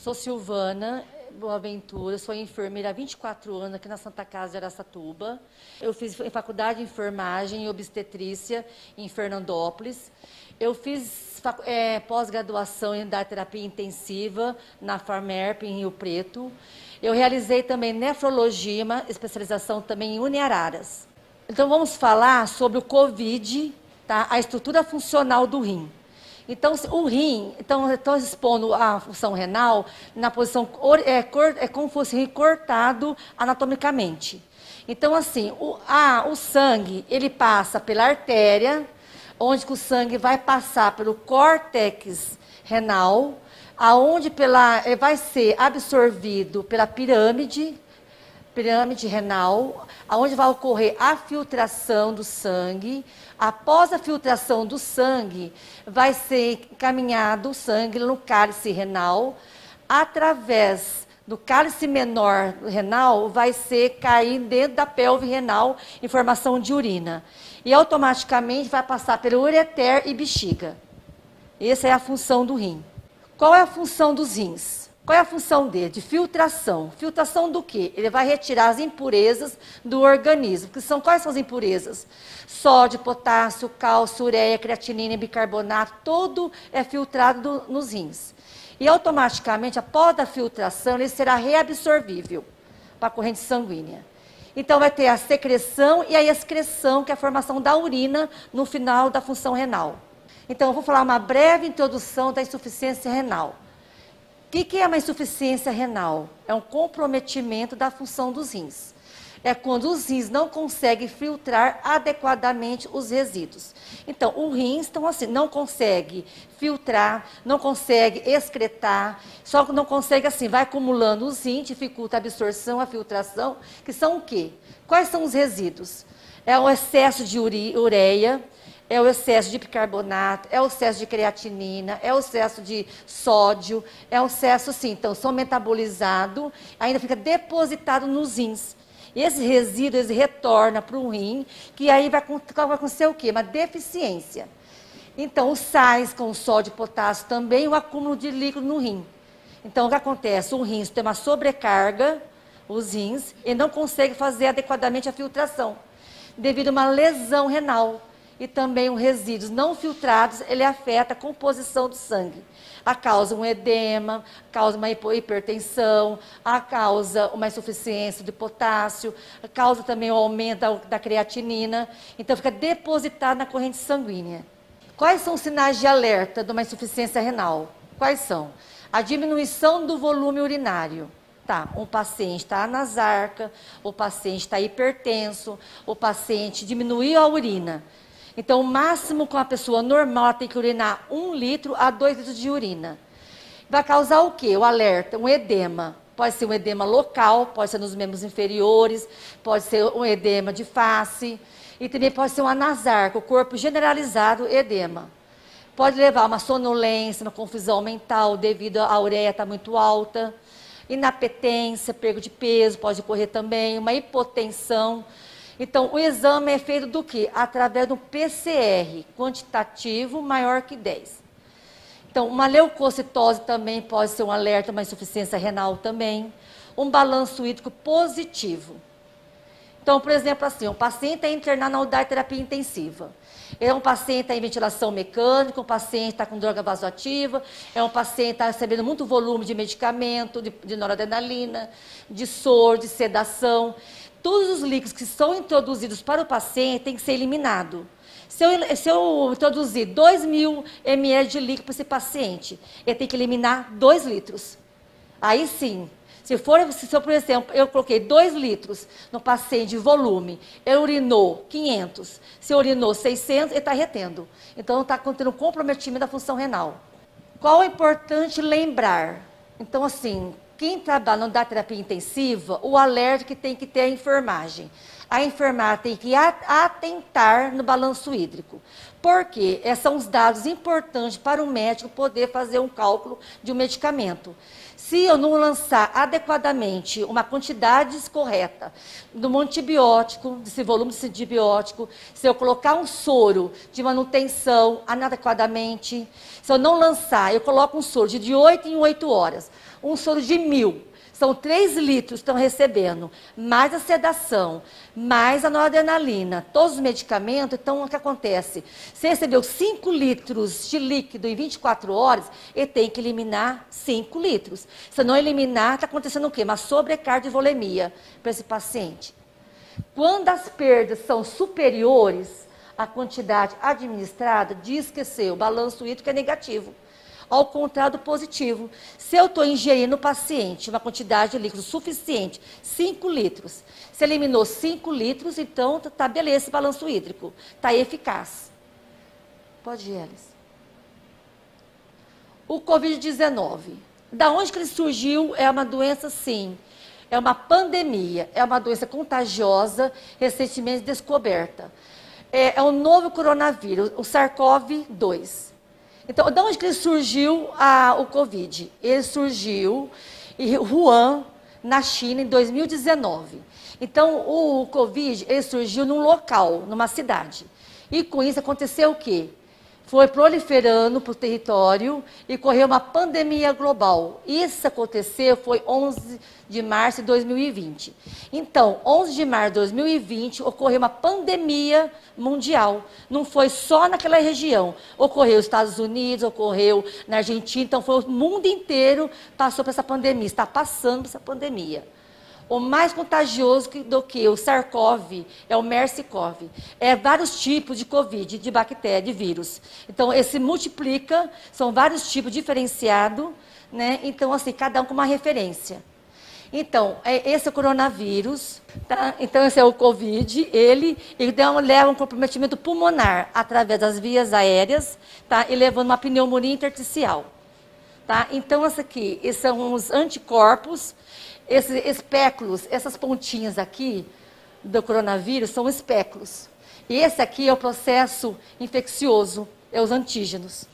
Sou Silvana Boaventura, sou enfermeira há 24 anos aqui na Santa Casa de Araçatuba. Eu fiz faculdade de enfermagem e obstetrícia em Fernandópolis. Eu fiz pós-graduação em terapia intensiva na Farmerp em Rio Preto. Eu realizei também nefrologia, uma especialização também em Uniararas. Então vamos falar sobre o COVID, tá? A estrutura funcional do rim. Então, o rim, estou expondo a função renal na posição, como se fosse rim cortado anatomicamente. Então, assim, o sangue, ele passa pela artéria, onde o sangue vai passar pelo córtex renal, aonde vai ser absorvido pela pirâmide renal, aonde vai ocorrer a filtração do sangue. Após a filtração do sangue, vai ser encaminhado o sangue no cálice renal, através do cálice menor renal, vai ser cair dentro da pelve renal em formação de urina. E automaticamente vai passar pelo ureter e bexiga. Essa é a função do rim. Qual é a função dos rins? Qual é a função dele? De filtração. Filtração do quê? Ele vai retirar as impurezas do organismo. Quais são as impurezas? Sódio, potássio, cálcio, ureia, creatinina e bicarbonato, todo é filtrado nos rins. E automaticamente, após a filtração, ele será reabsorvível para a corrente sanguínea. Então vai ter a secreção e a excreção, que é a formação da urina no final da função renal. Então eu vou falar uma breve introdução da insuficiência renal. O que é uma insuficiência renal? É um comprometimento da função dos rins. É quando os rins não conseguem filtrar adequadamente os resíduos. Então, o rins, não consegue filtrar, não consegue excretar, só que não consegue vai acumulando os rins, dificulta a absorção, a filtração, que são o quê? Quais são os resíduos? É o excesso de ureia, é o excesso de bicarbonato, é o excesso de creatinina, é o excesso de sódio, é o excesso, então, são metabolizados, ainda fica depositado nos rins. E esse resíduo, retorna para o rim, que aí vai acontecer o quê? Uma deficiência. Então, os sais com sódio e potássio também, o acúmulo de líquido no rim. Então, o que acontece? O rim tem uma sobrecarga, os rins, e não consegue fazer adequadamente a filtração, devido a uma lesão renal. E também os resíduos não filtrados, ele afeta a composição do sangue. Causa um edema, causa uma hipertensão, causa uma insuficiência de potássio, causa também o aumento da creatinina. Então, fica depositado na corrente sanguínea. Quais são os sinais de alerta de uma insuficiência renal? Quais são? A diminuição do volume urinário. Um paciente está anasarca, o paciente está hipertenso, o paciente diminuiu a urina. Então, o máximo com a pessoa normal tem que urinar 1 litro a 2 litros de urina. Vai causar o quê? O alerta, um edema. Pode ser um edema local, pode ser nos membros inferiores, pode ser um edema de face, e também pode ser um anasarca, o corpo generalizado edema. Pode levar a uma sonolência, uma confusão mental devido à ureia estar muito alta, inapetência, perda de peso, pode ocorrer também, uma hipotensão. Então, o exame é feito do quê? Através do PCR, quantitativo maior que 10. Então, uma leucocitose também pode ser um alerta, uma insuficiência renal também. Um balanço hídrico positivo. Então, por exemplo, um paciente é internado na unidade de terapia intensiva. É um paciente em ventilação mecânica, um paciente está com droga vasoativa, é um paciente que está recebendo muito volume de medicamento, de noradrenalina, de soro, de sedação. Todos os líquidos que são introduzidos para o paciente têm que ser eliminados. Se eu introduzir 2.000 ml de líquido para esse paciente, ele tem que eliminar 2 litros. Aí sim, se eu, por exemplo, eu coloquei 2 litros no paciente de volume, ele urinou 500, se urinou 600, ele está retendo. Então, está contendo um comprometimento da função renal. Qual é importante lembrar? Então, quem trabalha na terapia intensiva, o alerta que tem que ter a enfermagem. a enfermagem tem que atentar no balanço hídrico. Porque são os dados importantes para o médico poder fazer um cálculo de um medicamento. Se eu não lançar adequadamente uma quantidade correta de um antibiótico, desse volume de antibiótico, se eu colocar um soro de manutenção inadequadamente, se eu não lançar, eu coloco um soro de 8 em 8 horas, um soro de 1000, são 3 litros que estão recebendo, mais a sedação, mais a noradrenalina, todos os medicamentos. Então, o que acontece? Se recebeu 5 litros de líquido em 24 horas, ele tem que eliminar 5 litros. Se não eliminar, está acontecendo o quê? Uma sobrecarga de volemia para esse paciente. Quando as perdas são superiores à quantidade administrada, diz que o balanço hídrico é negativo. Ao contrário do positivo. Se eu estou ingerindo no paciente uma quantidade de líquido suficiente, 5 litros, se eliminou 5 litros, então está beleza esse balanço hídrico, está eficaz. Pode ir, Elis. O Covid-19. Da onde que ele surgiu? É uma doença, sim. É uma pandemia, é uma doença contagiosa, recentemente descoberta. É um novo coronavírus, o SARS-CoV-2. Então, de onde que surgiu o Covid? Ele surgiu em Wuhan, na China, em 2019. Então, o Covid, ele surgiu num local, numa cidade. E com isso aconteceu o quê? Foi proliferando para o território e correu uma pandemia global. Isso aconteceu, foi 11 de março de 2020. Então, 11 de março de 2020, ocorreu uma pandemia mundial. Não foi só naquela região. Ocorreu nos Estados Unidos, ocorreu na Argentina. Então, foi o mundo inteiro passou por essa pandemia, está passando por essa pandemia. O mais contagioso do que o SARS-CoV é o MERS-CoV. É vários tipos de Covid, de bactéria, de vírus. Então, esse multiplica, são vários tipos diferenciados, né? Então, assim, cada um com uma referência. Então, esse é o coronavírus, tá? Então, esse é o Covid, ele então, leva um comprometimento pulmonar através das vias aéreas, tá? E levando uma pneumonia intersticial. Tá? Então, esses são os anticorpos. Esses espéculos, essas pontinhas aqui do coronavírus são espéculos. E esse aqui é o processo infeccioso, é os antígenos.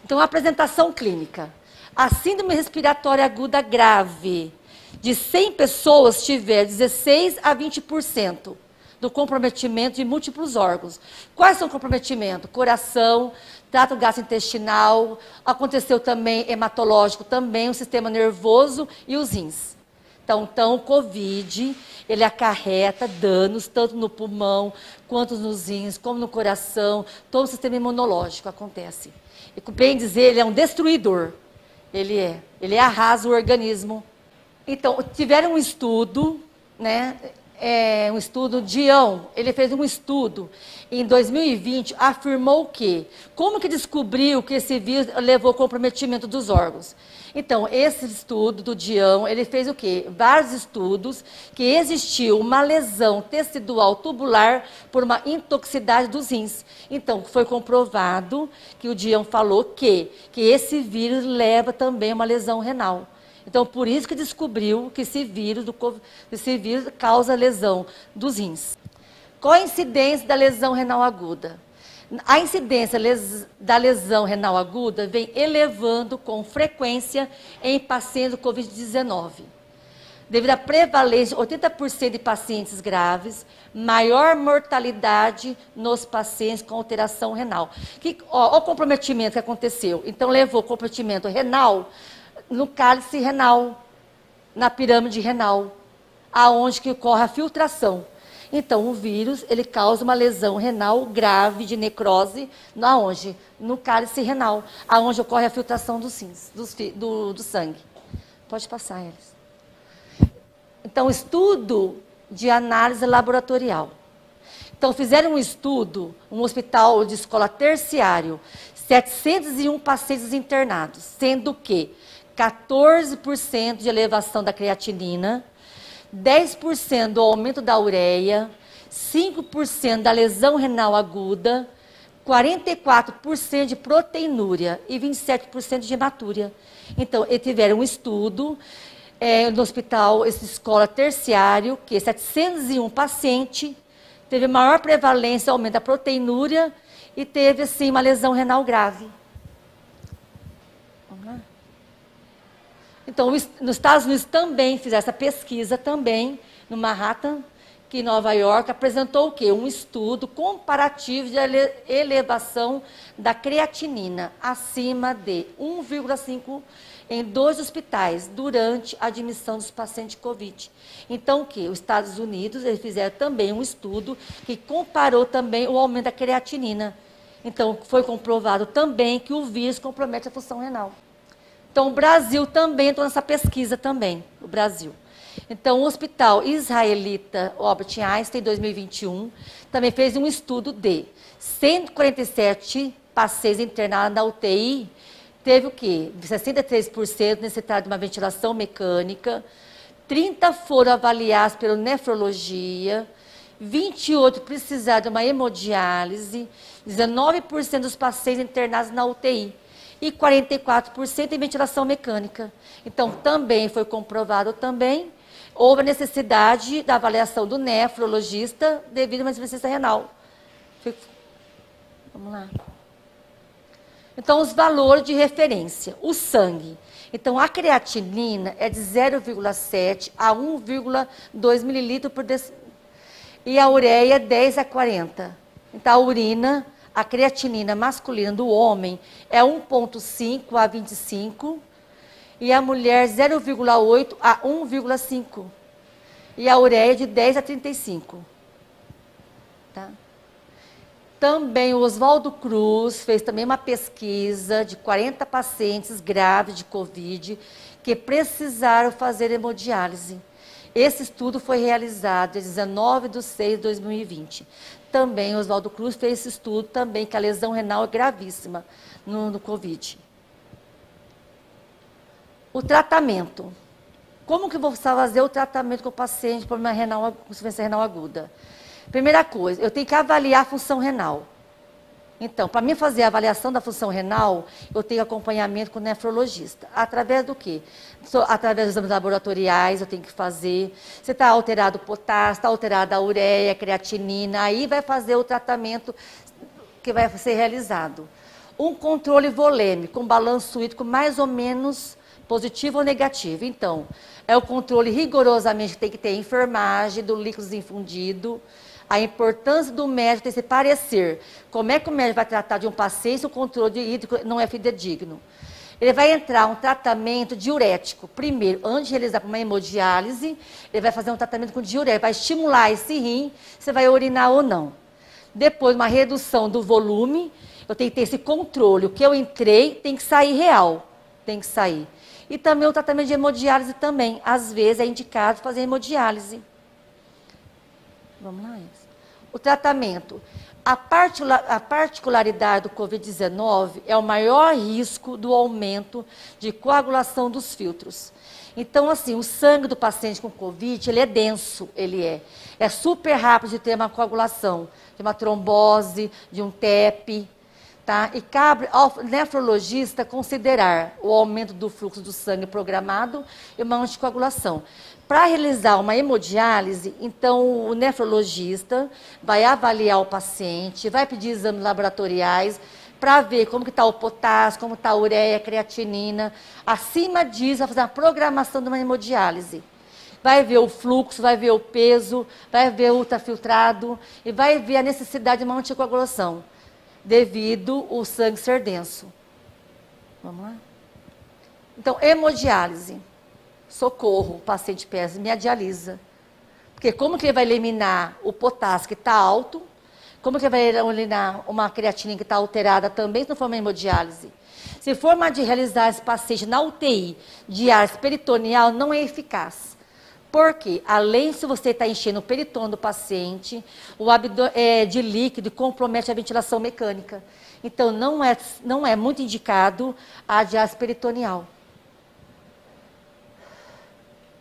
Então, a apresentação clínica. A síndrome respiratória aguda grave, de 100 pessoas, tiver 16 a 20% do comprometimento de múltiplos órgãos. Quais são o comprometimento? Coração, trato gastrointestinal, aconteceu também hematológico, também o sistema nervoso e os rins. Então, o Covid, ele acarreta danos tanto no pulmão, quanto nos rins, como no coração, todo o sistema imunológico acontece. E, bem dizer, ele é um destruidor. Ele arrasa o organismo. Então, tiveram um estudo, né? Um estudo, Dião, ele fez um estudo em 2020, afirmou o quê? Como que descobriu que esse vírus levou ao comprometimento dos órgãos? Então, esse estudo do Dião, ele fez o quê? Vários estudos que existiu uma lesão tecidual tubular por uma intoxicidade dos rins. Então, foi comprovado que o Dião falou que esse vírus leva também uma lesão renal. Então, por isso que descobriu que esse vírus causa lesão dos rins. Qual a incidência da lesão renal aguda? A incidência da lesão renal aguda vem elevando com frequência em pacientes do Covid-19. Devido à prevalência de 80% de pacientes graves, maior mortalidade nos pacientes com alteração renal. Olha o comprometimento que aconteceu. Então, levou comprometimento renal no cálice renal, na pirâmide renal, aonde que ocorre a filtração. Então, o vírus, ele causa uma lesão renal grave de necrose, aonde? No cálice renal, aonde ocorre a filtração dos rins, do sangue. Pode passar, eles. Então, estudo de análise laboratorial. Então, fizeram um estudo, um hospital de escola terciário, 701 pacientes internados, sendo que 14% de elevação da creatinina, 10% do aumento da ureia, 5% da lesão renal aguda, 44% de proteinúria e 27% de hematúria. Então, eles tiveram um estudo no hospital, essa escola terciário, que 701 pacientes, teve maior prevalência, aumento da proteinúria e teve, assim, uma lesão renal grave. Vamos lá? Então, nos Estados Unidos também fizeram essa pesquisa também, no Manhattan, que em Nova York, apresentou o quê? Um estudo comparativo de elevação da creatinina acima de 1,5 em 2 hospitais durante a admissão dos pacientes de Covid. Então, o que? Os Estados Unidos, eles fizeram também um estudo que comparou também o aumento da creatinina. Então, foi comprovado também que o vírus compromete a função renal. Então, o Brasil também entrou nessa pesquisa também, o Brasil. Então, o Hospital Israelita Albert Einstein, em 2021, também fez um estudo de 147 pacientes internados na UTI, teve o quê? 63% necessitaram de uma ventilação mecânica, 30 foram avaliados pela nefrologia, 28 precisaram de uma hemodiálise, 19% dos pacientes internados na UTI e 44% em ventilação mecânica. Então, também foi comprovado também, houve a necessidade da avaliação do nefrologista devido a uma insuficiência renal. Vamos lá. Então, os valores de referência. O sangue. Então, a creatinina é de 0,7 a 1,2 mililitros por decilitro. E a ureia, 10 a 40. Então, a urina, a creatinina masculina do homem é 1,5 a 25. E a mulher, 0,8 a 1,5. E a ureia, de 10 a 35. Tá? Também o Oswaldo Cruz fez também uma pesquisa de 40 pacientes graves de Covid que precisaram fazer hemodiálise. Esse estudo foi realizado dia 19 de 6 de 2020. Também o Oswaldo Cruz fez esse estudo também, que a lesão renal é gravíssima no Covid. O tratamento. Como que eu vou fazer o tratamento com o paciente com problema renal, com insuficiência renal aguda? Primeira coisa, eu tenho que avaliar a função renal. Então, para mim fazer a avaliação da função renal, eu tenho acompanhamento com o nefrologista. Através do quê? Através dos exames laboratoriais, eu tenho que fazer. Se está alterado o potássio, está alterada a ureia, a creatinina, aí vai fazer o tratamento que vai ser realizado. Um controle volêmico, com balanço hídrico mais ou menos positivo ou negativo. Então, é o controle rigorosamente que tem que ter enfermagem do líquido infundido. A importância do médico ter esse parecer. Como é que o médico vai tratar de um paciente se o controle hídrico não é fidedigno? Ele vai entrar um tratamento diurético. Primeiro, antes de realizar uma hemodiálise, ele vai fazer um tratamento com diurético, vai estimular esse rim, se vai urinar ou não. Depois, uma redução do volume, eu tenho que ter esse controle. O que eu entrei tem que sair real, tem que sair. E também o tratamento de hemodiálise também. Às vezes é indicado fazer hemodiálise. Vamos lá, isso. O tratamento. A particularidade do Covid-19 é o maior risco do aumento de coagulação dos filtros. Então, assim, o sangue do paciente com Covid, ele é denso, ele é. É super rápido de ter uma coagulação, de uma trombose, de um TEP, tá? E cabe ao nefrologista considerar o aumento do fluxo do sangue programado e uma anticoagulação. Para realizar uma hemodiálise, então o nefrologista vai avaliar o paciente, vai pedir exames laboratoriais para ver como que está o potássio, como está a ureia, a creatinina. Acima disso, vai fazer a programação de uma hemodiálise. Vai ver o fluxo, vai ver o peso, vai ver o ultrafiltrado e vai ver a necessidade de uma anticoagulação, devido ao sangue ser denso. Vamos lá? Então, hemodiálise. Socorro, o paciente pede, me dialisa. Porque como que ele vai eliminar o potássio que está alto? Como que ele vai eliminar uma creatina que está alterada também, se não for uma hemodiálise? Se for uma de realizar esse paciente na UTI de ar peritoneal, não é eficaz. Porque, além se você está enchendo o peritônio do paciente, o abdômen de líquido compromete a ventilação mecânica. Então, não é muito indicado a diálise peritoneal.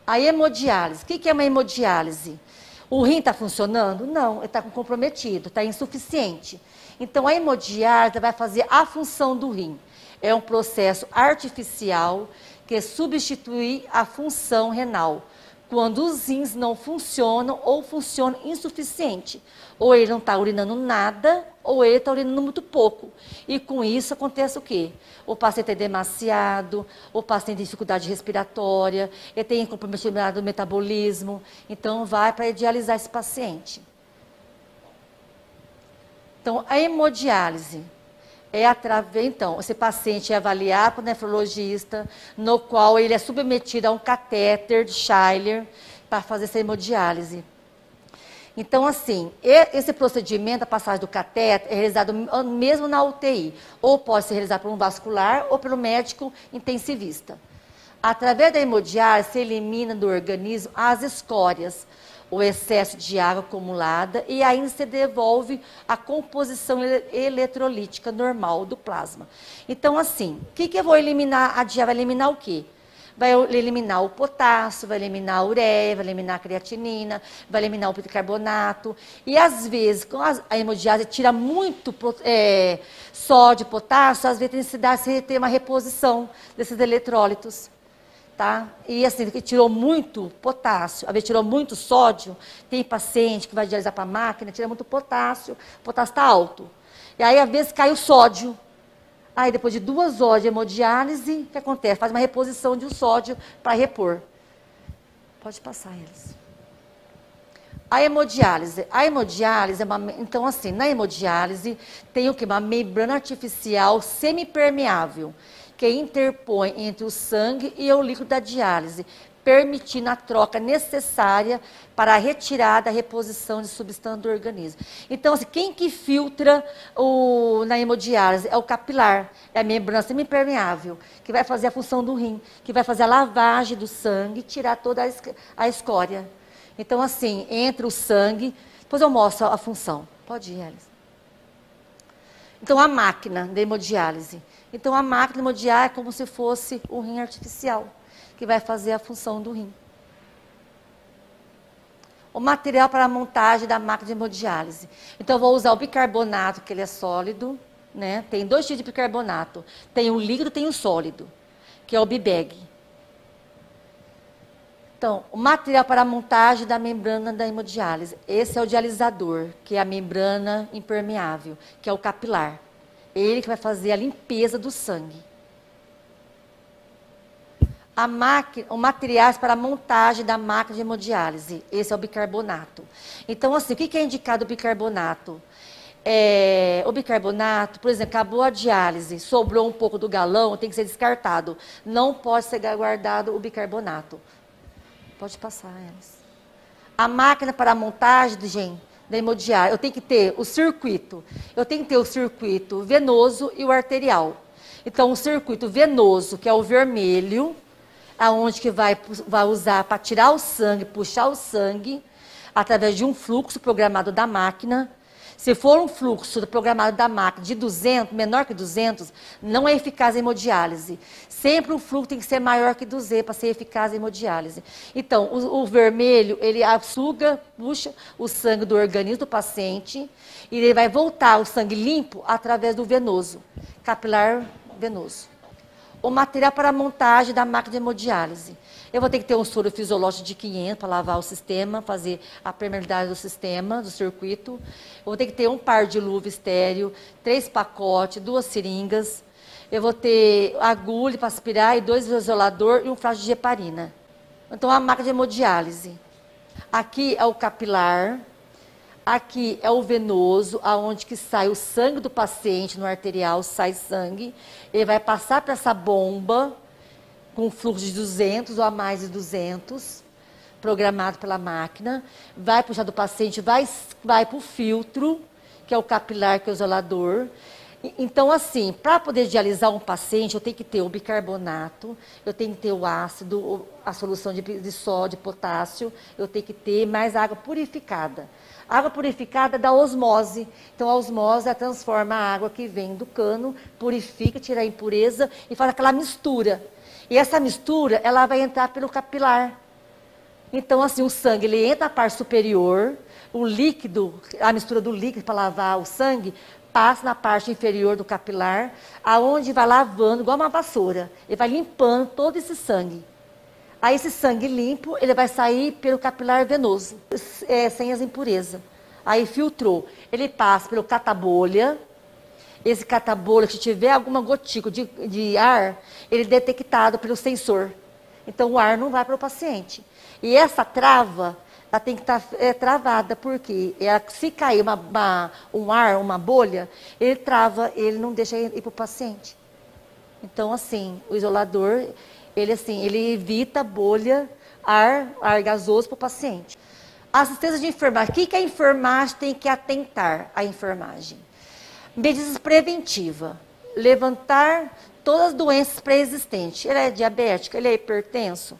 A hemodiálise. O que é uma hemodiálise? O rim está funcionando? Não, ele está comprometido, está insuficiente. Então, a hemodiálise vai fazer a função do rim. É um processo artificial que é substituir a função renal. Quando os rins não funcionam ou funcionam insuficiente. Ou ele não está urinando nada, ou ele está urinando muito pouco. E com isso acontece o quê? O paciente é demasiado, o paciente tem dificuldade respiratória, ele tem comprometimento do metabolismo, então vai para dialisar esse paciente. Então, a hemodiálise é através, então, esse paciente é avaliado por nefrologista, no qual ele é submetido a um catéter de Schiller para fazer essa hemodiálise. Então, assim, esse procedimento, a passagem do catéter, é realizado mesmo na UTI, ou pode ser realizado por um vascular ou pelo médico intensivista. Através da hemodiálise, se elimina do organismo as escórias, o excesso de água acumulada e ainda se devolve a composição eletrolítica normal do plasma. Então, assim, o que eu vou eliminar? A diálise vai eliminar o quê? Vai eliminar o potássio, vai eliminar a ureia, vai eliminar a creatinina, vai eliminar o bicarbonato. E, às vezes, com a hemodiálise tira muito sódio, potássio, às vezes tem necessidade de ter uma reposição desses eletrólitos. Tá? E assim, tirou muito potássio, às vezes tirou muito sódio, tem paciente que vai dialisar para a máquina, tira muito potássio, o potássio está alto. E aí, às vezes, cai o sódio. Aí, depois de 2 horas de hemodiálise, o que acontece? Faz uma reposição de um sódio para repor. Pode passar eles. A hemodiálise é uma... Então, assim, na hemodiálise tem o quê? Uma membrana artificial semipermeável, que interpõe entre o sangue e o líquido da diálise, permitindo a troca necessária para a retirada, a reposição de substância do organismo. Então, assim, quem que filtra na hemodiálise? É o capilar, é a membrana semipermeável, que vai fazer a função do rim, que vai fazer a lavagem do sangue, tirar toda a escória. Então, assim, entra o sangue, depois eu mostro a função. Pode ir, Alice. Então, a máquina da hemodiálise. Então, a máquina de hemodiálise é como se fosse um rim artificial, que vai fazer a função do rim. O material para a montagem da máquina de hemodiálise. Então, eu vou usar o bicarbonato, que ele é sólido, né? Tem 2 tipos de bicarbonato. Tem o líquido e tem o sólido, que é o BIBEG. Então, o material para a montagem da membrana da hemodiálise. Esse é o dialisador, que é a membrana impermeável, que é o capilar. Ele que vai fazer a limpeza do sangue. O materiais para a montagem da máquina de hemodiálise. Esse é o bicarbonato. Então, assim, o que é indicado o bicarbonato? O bicarbonato, por exemplo, acabou a diálise, sobrou um pouco do galão, tem que ser descartado. Não pode ser guardado o bicarbonato. Pode passar, Alice. A máquina para a montagem da hemodiálise, eu tenho que ter o circuito. Eu tenho que ter o circuito venoso e o arterial. Então, o circuito venoso, que é o vermelho, aonde que vai usar para tirar o sangue, puxar o sangue, através de um fluxo programado da máquina. Se for um fluxo programado da máquina de 200, menor que 200, não é eficaz a hemodiálise. Sempre o fluxo tem que ser maior que 200 para ser eficaz a hemodiálise. Então, o vermelho, ele suga, puxa o sangue do organismo do paciente e ele vai voltar o sangue limpo através do venoso, capilar venoso. O material para a montagem da máquina de hemodiálise. Eu vou ter que ter um soro fisiológico de 500 para lavar o sistema, fazer a permeabilidade do sistema, do circuito. Eu vou ter que ter um par de luva estéreo, 3 pacotes, 2 seringas. Eu vou ter agulha para aspirar e 2 isolador e um frasco de heparina. Então, a máquina de hemodiálise. Aqui é o capilar. Aqui é o venoso, aonde que sai o sangue do paciente, no arterial sai sangue. Ele vai passar para essa bomba, com fluxo de 200 ou a mais de 200, programado pela máquina. Vai puxar do paciente, vai para o filtro, que é o capilar, que é o isolador. Então, assim, para poder dialisar um paciente, eu tenho que ter o bicarbonato, eu tenho que ter o ácido, a solução de sódio, potássio, eu tenho que ter mais água purificada. A água purificada dá osmose. Então, a osmose transforma a água que vem do cano, purifica, tira a impureza e faz aquela mistura. E essa mistura, ela vai entrar pelo capilar. Então, assim, o sangue, ele entra na parte superior, o líquido, a mistura do líquido para lavar o sangue, passa na parte inferior do capilar, aonde vai lavando, igual uma vassoura. Ele vai limpando todo esse sangue. Aí esse sangue limpo, ele vai sair pelo capilar venoso, sem as impurezas. Aí filtrou. Ele passa pelo catabolha. Esse catabolha, se tiver alguma gotícula de ar, ele é detectado pelo sensor. Então o ar não vai para o paciente. E essa trava, ela tem que estar travada, porque se cair um ar, uma bolha, ele trava, ele não deixa ir para o paciente. Então, assim, o isolador, ele evita bolha, ar gasoso para o paciente. Assistência de enfermagem. O que a enfermagem tem que atentar? A enfermagem. Medidas preventivas. Levantar todas as doenças pré-existentes. Ele é diabético, ele é hipertenso.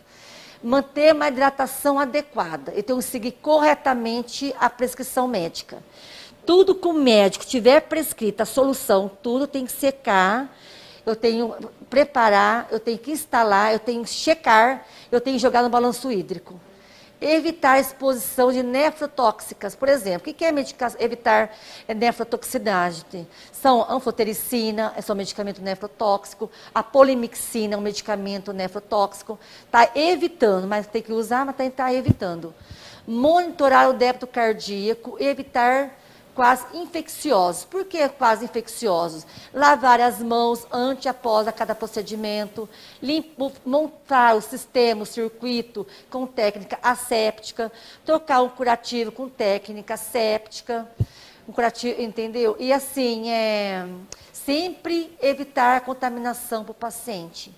Manter uma hidratação adequada. Eu tenho que seguir corretamente a prescrição médica. Tudo que o médico tiver prescrito, a solução, tudo tem que secar. Eu tenho que preparar, eu tenho que instalar, eu tenho que checar, eu tenho que jogar no balanço hídrico. Evitar a exposição de nefrotóxicas. Por exemplo, o que é evitar nefrotoxicidade? São anfotericina, é um medicamento nefrotóxico, a polimixina é um medicamento nefrotóxico. Está evitando, mas tem que usar, mas tem que estar evitando. Monitorar o débito cardíaco, evitar quase infecciosos. Por que quase infecciosos? Lavar as mãos antes e após a cada procedimento, montar o sistema, o circuito com técnica asséptica, trocar um curativo com técnica asséptica, um curativo, entendeu? E assim, sempre evitar a contaminação para o paciente.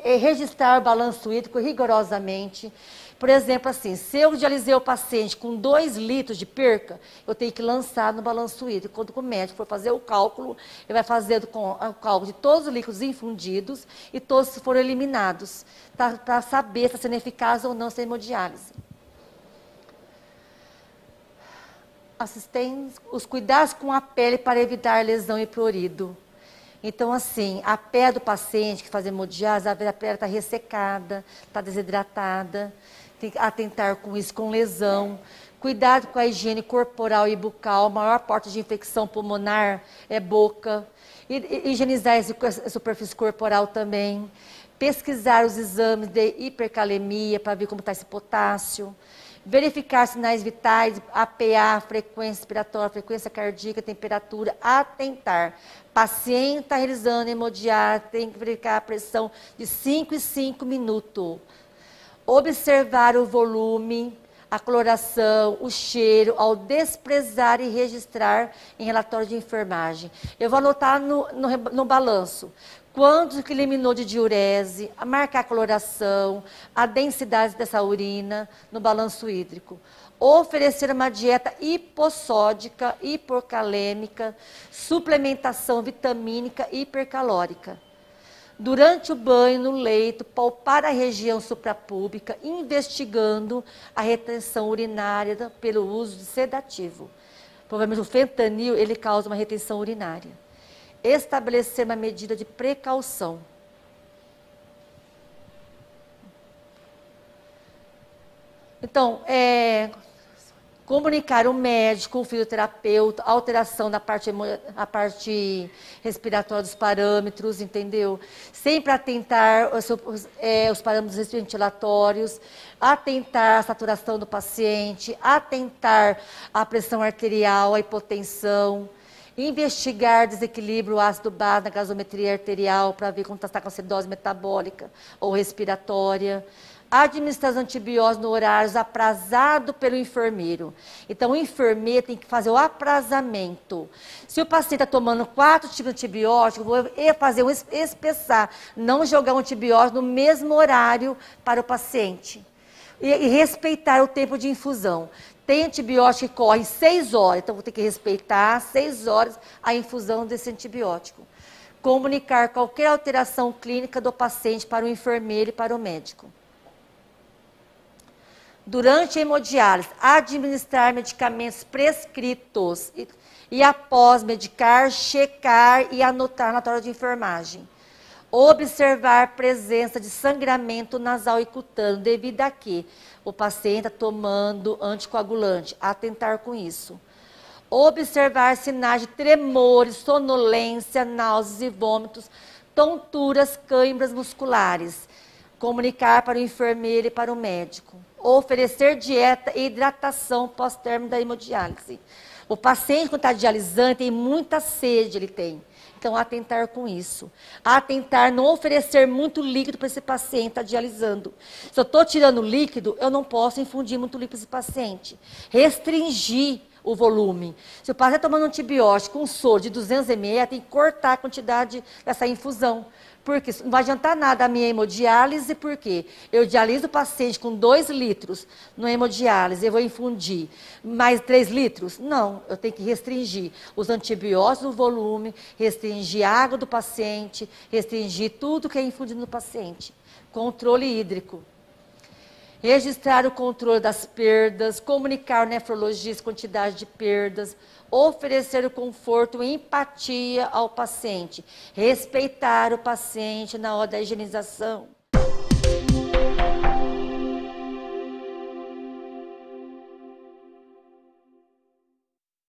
Registrar o balanço hídrico rigorosamente. Por exemplo, assim, se eu dialisei o paciente com 2 litros de perca, eu tenho que lançar no balanço hídrico. Quando o médico for fazer o cálculo, ele vai fazer o cálculo de todos os líquidos infundidos e todos que foram eliminados, para saber se está sendo eficaz ou não essa hemodiálise. Os cuidados com a pele para evitar lesão e prurido. Então, assim, a pele do paciente que faz hemodiálise, a pele está ressecada, está desidratada. Tem que atentar com isso, com lesão. Cuidado com a higiene corporal e bucal. A maior porta de infecção pulmonar é boca. Higienizar a superfície corporal também. Pesquisar os exames de hipercalemia para ver como está esse potássio. Verificar sinais vitais, APA, frequência respiratória, frequência cardíaca, temperatura. Atentar. Paciente está realizando hemodiálise, tem que verificar a pressão de 5 em 5 minutos. Observar o volume, a coloração, o cheiro, ao desprezar e registrar em relatório de enfermagem. Eu vou anotar no balanço quanto que eliminou de diurese, marcar a coloração, a densidade dessa urina no balanço hídrico. Oferecer uma dieta hipossódica, hipercalêmica, suplementação vitamínica e hipercalórica. Durante o banho, no leito, palpar a região suprapúbica, investigando a retenção urinária pelo uso de sedativo. Provavelmente o fentanil, ele causa uma retenção urinária. Estabelecer uma medida de precaução. Então, comunicar o médico, o fisioterapeuta, alteração da a parte respiratória dos parâmetros, entendeu? Sempre atentar os parâmetros ventilatórios, atentar a saturação do paciente, atentar a pressão arterial, a hipotensão, investigar desequilíbrio ácido-base na gasometria arterial para ver como está com acidose metabólica ou respiratória. Administrar os antibióticos no horário aprazado pelo enfermeiro. Então, o enfermeiro tem que fazer o aprazamento. Se o paciente está tomando 4 tipos de antibiótico, vou fazer um espessar, não jogar um antibiótico no mesmo horário para o paciente. E respeitar o tempo de infusão. Tem antibiótico que corre 6 horas, então vou ter que respeitar 6 horas a infusão desse antibiótico. Comunicar qualquer alteração clínica do paciente para o enfermeiro e para o médico. Durante a hemodiálise, administrar medicamentos prescritos e após medicar, checar e anotar na tabela de enfermagem. Observar a presença de sangramento nasal e cutâneo, devido a que o paciente está tomando anticoagulante. Atentar com isso. Observar sinais de tremores, sonolência, náuseas e vômitos, tonturas, câimbras musculares. Comunicar para o enfermeiro e para o médico. Oferecer dieta e hidratação pós-término da hemodiálise. O paciente, quando está dialisando, tem muita sede, ele tem. Então, atentar com isso. Atentar, não oferecer muito líquido para esse paciente que está dialisando. Se eu estou tirando líquido, eu não posso infundir muito líquido para esse paciente. Restringir o volume. Se o paciente está tomando antibiótico com soro de 200 ml, tem que cortar a quantidade dessa infusão. Porque não vai adiantar nada a minha hemodiálise, porque eu dialiso o paciente com 2 litros no hemodiálise, eu vou infundir mais 3 litros? Não, eu tenho que restringir os antibióticos, o volume, restringir a água do paciente, restringir tudo que é infundido no paciente. Controle hídrico. Registrar o controle das perdas, comunicar ao nefrologista a quantidade de perdas, oferecer o conforto e empatia ao paciente, respeitar o paciente na hora da higienização.